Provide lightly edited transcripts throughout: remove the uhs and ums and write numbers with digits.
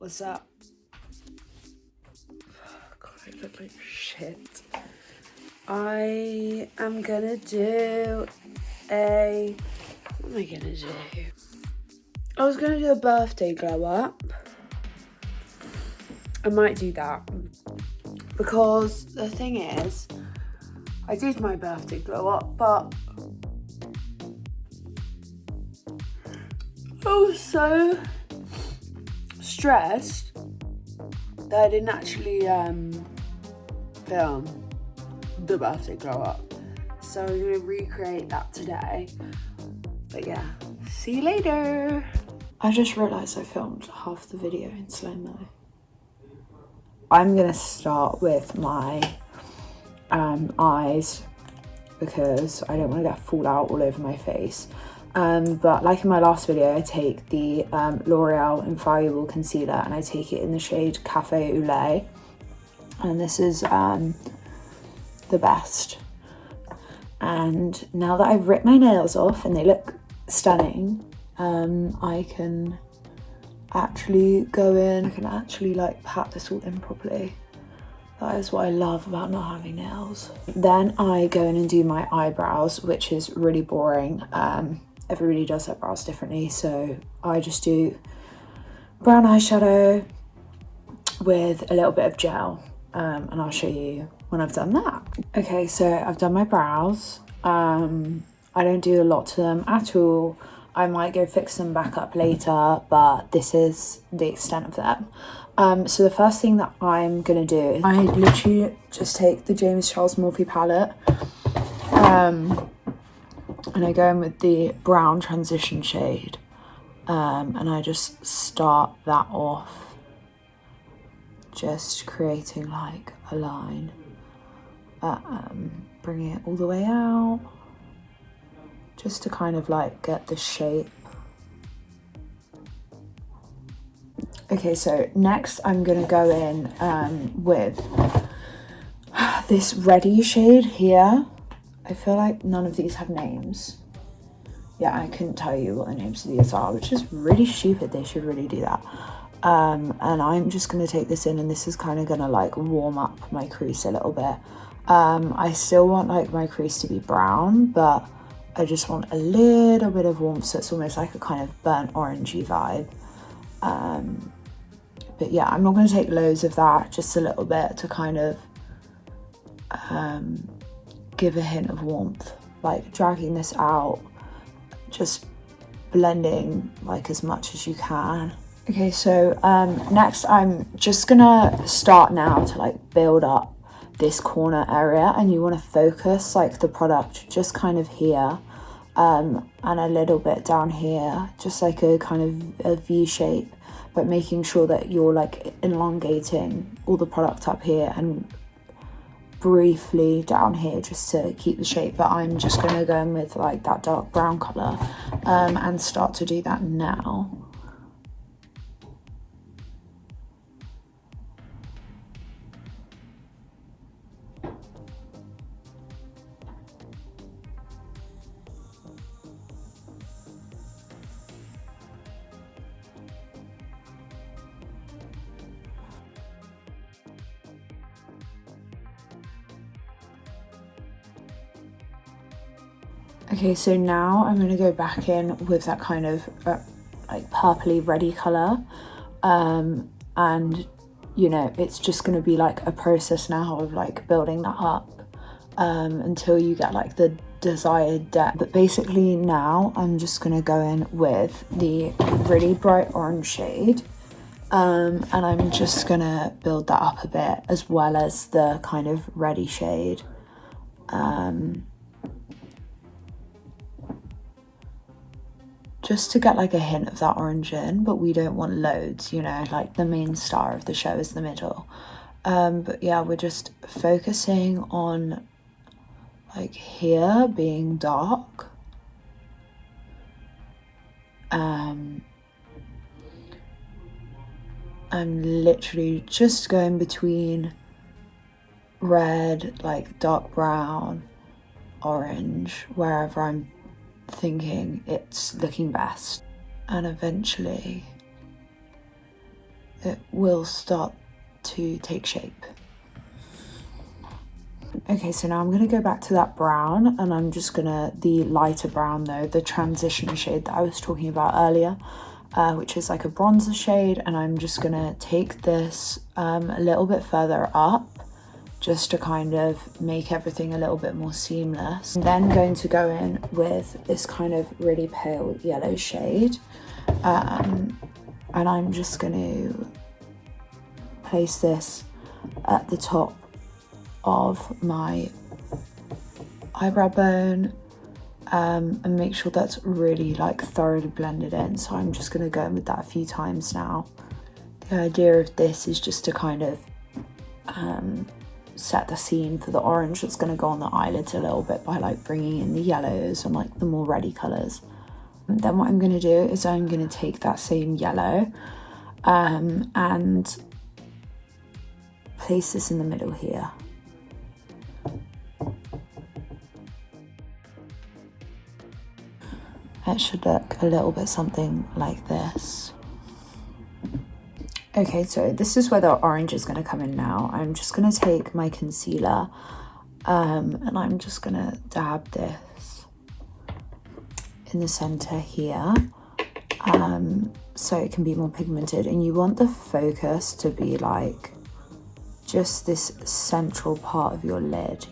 What's up? God, I look like shit. I am gonna do a... What am I gonna do? I was gonna do a birthday glow up. I might do that. Because the thing is, I did my birthday glow up, but I was so stressed that I didn't actually film the birthday glow up. So I'm gonna recreate that today. But yeah, see you later. I just realised I filmed half the video in slow-mo. I'm gonna start with my eyes because I don't want to get fallout all over my face. But like in my last video, I take the L'Oreal Infallible Concealer and I take it in the shade Cafe au Lait. And this is the best. And now that I've ripped my nails off and they look stunning, I can actually go in, I can actually like pat this all in properly. That is what I love about not having nails. Then I go in and do my eyebrows, which is really boring. Everybody does their brows differently, so I just do brown eyeshadow with a little bit of gel, and I'll show you when I've done that. Okay, so I've done my brows. I don't do a lot to them at all. I might go fix them back up later, but this is the extent of them. So the first thing that I'm gonna do is I literally just take the James Charles Morphe palette, and I go in with the brown transition shade, and I just start that off, just creating like a line, bringing it all the way out, just to kind of like get the shape. Okay, so next I'm gonna go in with this reddy shade here. I feel like none of these have names. Yeah, I couldn't tell you what the names of these are, which is really stupid. They should really do that. And I'm just gonna take this in, and this is kind of gonna like warm up my crease a little bit. I still want like my crease to be brown, but I just want a little bit of warmth, so it's almost like a kind of burnt orangey vibe. But yeah, I'm not going to take loads of that, just a little bit to kind of give a hint of warmth, like dragging this out, just blending like as much as you can. Okay, so next I'm just gonna start now to like build up this corner area, and you want to focus like the product just kind of here, and a little bit down here, just like a kind of a V shape, but making sure that you're like elongating all the product up here and briefly down here just to keep the shape. But I'm just going to go in with like that dark brown colour and start to do that now. Okay, so now I'm going to go back in with that kind of like purpley reddy colour, and you know, it's just going to be like a process now of like building that up until you get like the desired depth. But basically now I'm just going to go in with the really bright orange shade, and I'm just going to build that up a bit, as well as the kind of reddy shade. Just to get like a hint of that orange in, but we don't want loads, you know, like the main star of the show is the middle. But yeah, we're just focusing on like here being dark. I'm literally just going between red, like dark brown, orange, wherever I'm thinking it's looking best. And eventually it will start to take shape. Okay, so now I'm going to go back to that brown, and I'm just going to, the lighter brown though, the transition shade that I was talking about earlier, which is like a bronzer shade, and I'm just going to take this a little bit further up just to kind of make everything a little bit more seamless. I'm then going to go in with this kind of really pale yellow shade, and I'm just going to place this at the top of my eyebrow bone, and make sure that's really like thoroughly blended in. So I'm just going to go in with that a few times now. The idea of this is just to kind of set the scene for the orange that's going to go on the eyelids a little bit by like bringing in the yellows and like the more reddy colours. And then what I'm going to do is I'm going to take that same yellow and place this in the middle here. It should look a little bit something like this. Okay, so this is where the orange is going to come in now. I'm just going to take my concealer and I'm just going to dab this in the center here so it can be more pigmented. And you want the focus to be like just this central part of your lid.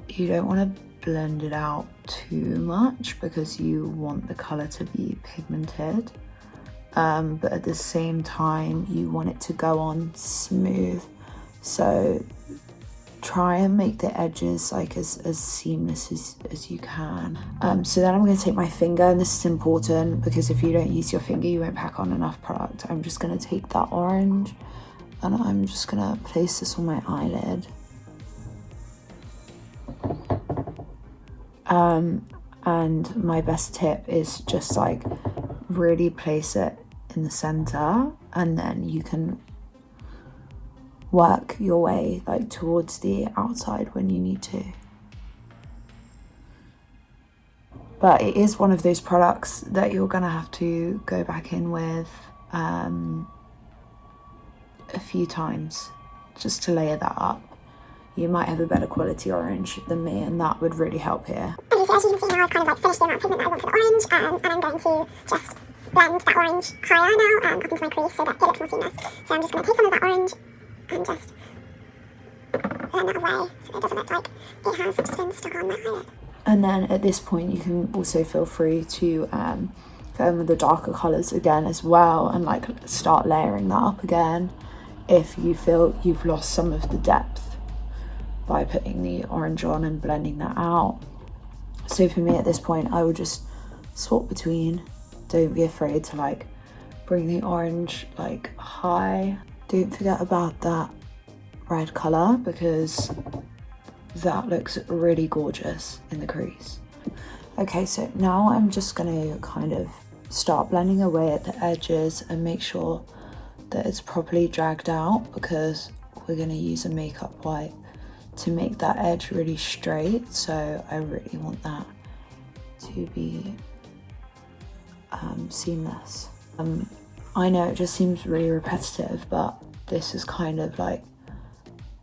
You don't want to blend it out too much because you want the color to be pigmented, but at the same time you want it to go on smooth, so try and make the edges like as seamless as you can. So then I'm going to take my finger, and this is important because if you don't use your finger you won't pack on enough product. I'm just going to take that orange and I'm just going to place this on my eyelid. And my best tip is just like really place it in the center, and then you can work your way like towards the outside when you need to. But it is one of those products that you're gonna have to go back in with a few times just to layer that up. You might have a better quality orange than me, and that would really help here. Okay, so as you can see now, I've kind of like finished the amount of pigment that I want for the orange, and I'm going to just blend that orange higher now up into my crease so that it looks more seamless. So I'm just going to take some of that orange and just blend that away so it doesn't look like it has just been stuck on my eyelid. And then at this point you can also feel free to go in with the darker colours again as well, and like start layering that up again if you feel you've lost some of the depth by putting the orange on and blending that out. So for me at this point I would just swap between. Don't be afraid to like bring the orange like high. Don't forget about that red colour because that looks really gorgeous in the crease. Okay, so now I'm just going to kind of start blending away at the edges and make sure that it's properly dragged out, because we're going to use a makeup wipe to make that edge really straight. So I really want that to be seamless. I know it just seems really repetitive, but this is kind of like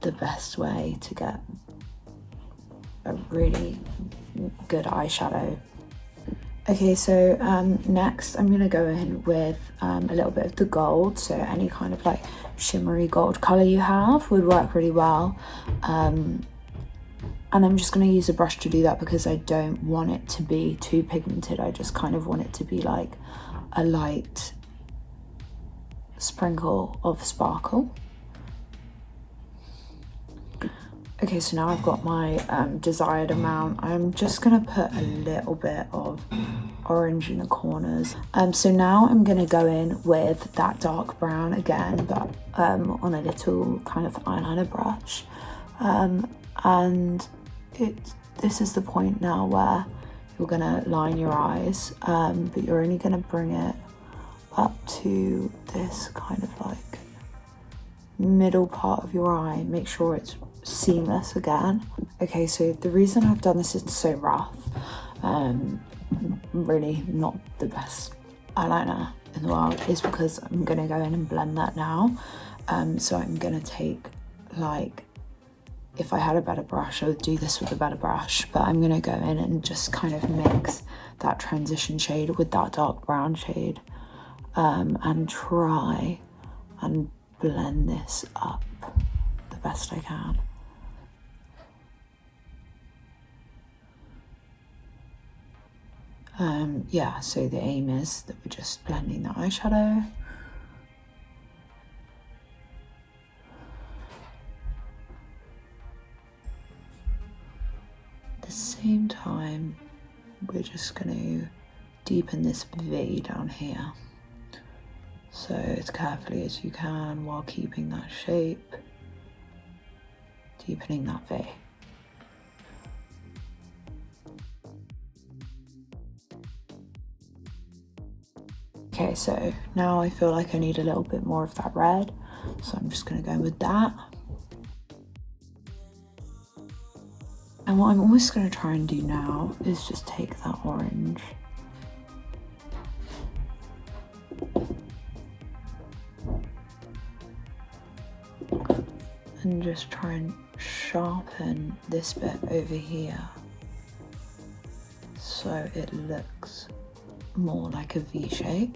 the best way to get a really good eyeshadow. Okay, so next I'm going to go in with a little bit of the gold, so any kind of like shimmery gold colour you have would work really well. And I'm just going to use a brush to do that because I don't want it to be too pigmented. I just kind of want it to be like a light sprinkle of sparkle. Okay, so now I've got my desired amount. I'm just going to put a little bit of orange in the corners. So now I'm going to go in with that dark brown again, but on a little kind of eyeliner brush. And this is the point now where you're going to line your eyes, but you're only going to bring it up to this kind of like middle part of your eye. Make sure it's seamless again. Okay, so the reason I've done this is so rough, really not the best eyeliner in the world, is because I'm going to go in and blend that now. So I'm going to take, like, if I had a better brush, I would do this with a better brush, but I'm going to go in and just kind of mix that transition shade with that dark brown shade, and try and blend this up the best I can. Yeah, so the aim is that we're just blending the eyeshadow. At the same time, we're just going to deepen this V down here. So as carefully as you can while keeping that shape, deepening that V. Okay, so now I feel like I need a little bit more of that red, so I'm just going to go with that. And what I'm always going to try and do now is just take that orange and just try and sharpen this bit over here so it looks more like a V shape.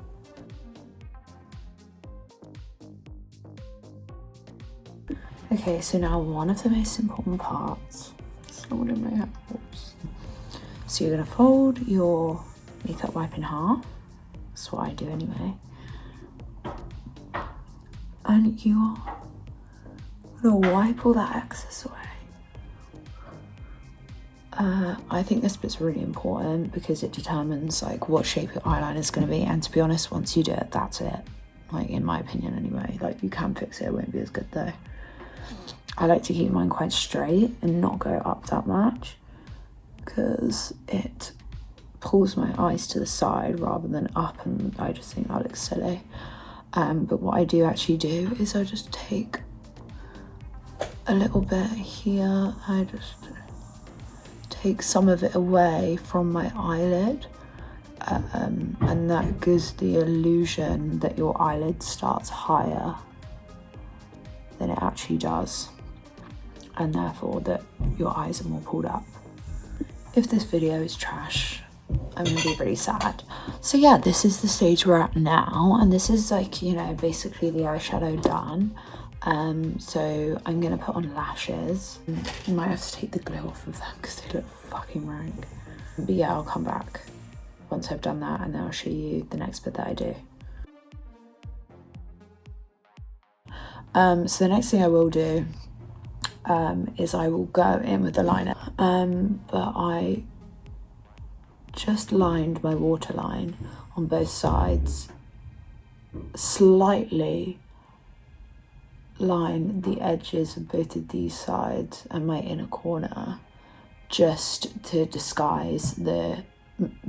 Okay, so now one of the most important parts. Someone in my house. So you're going to fold your makeup wipe in half. That's what I do anyway. And you are going to wipe all that excess away. I think this bit's really important because it determines like what shape your eyeliner is going to be, and to be honest, once you do it, that's it. Like, in my opinion anyway. Like, you can fix it, it won't be as good though. I like to keep mine quite straight and not go up that much because it pulls my eyes to the side rather than up, and I just think that looks silly. But what I do actually do is I just take a little bit here, I just take some of it away from my eyelid, and that gives the illusion that your eyelid starts higher than it actually does, and therefore that your eyes are more pulled up. If this video is trash, I'm gonna be really sad. So yeah, this is the stage we're at now, and this is like, you know, basically the eyeshadow done. So I'm gonna put on lashes. I might have to take the glue off of them because they look fucking rank. But yeah, I'll come back once I've done that and then I'll show you the next bit that I do. So the next thing I will do is I will go in with the liner. But I just lined my waterline on both sides, slightly line the edges of both of these sides and my inner corner just to disguise the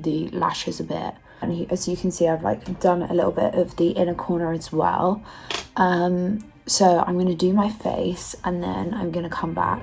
lashes a bit. And as you can see, I've like done a little bit of the inner corner as well. So I'm going to do my face and then I'm going to come back.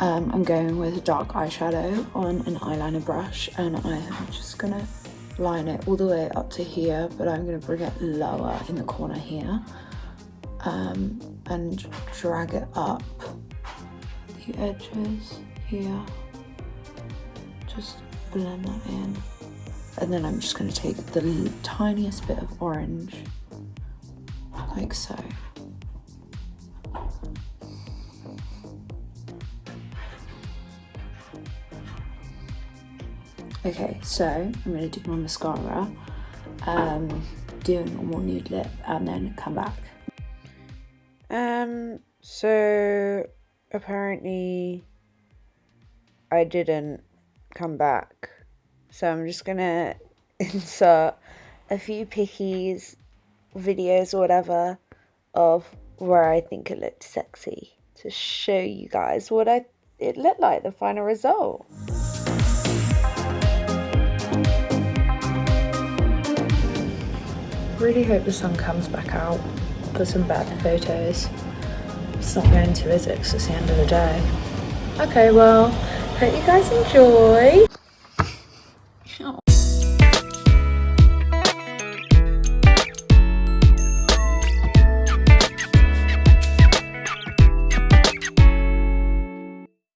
I'm going with a dark eyeshadow on an eyeliner brush, and I'm just gonna line it all the way up to here, but I'm gonna bring it lower in the corner here, and drag it up the edges here, just blend that in. And then I'm just gonna take the tiniest bit of orange, like so. Okay, so I'm going to do my mascara, do a normal nude lip, and then come back. So apparently I didn't come back. So I'm just gonna insert a few pickies, videos or whatever of where I think it looked sexy to show you guys what it looked like, the final result. Really hope the sun comes back out for some better photos. It's not going to, is it? 'Cause it's the end of the day. Okay, well, hope you guys enjoy.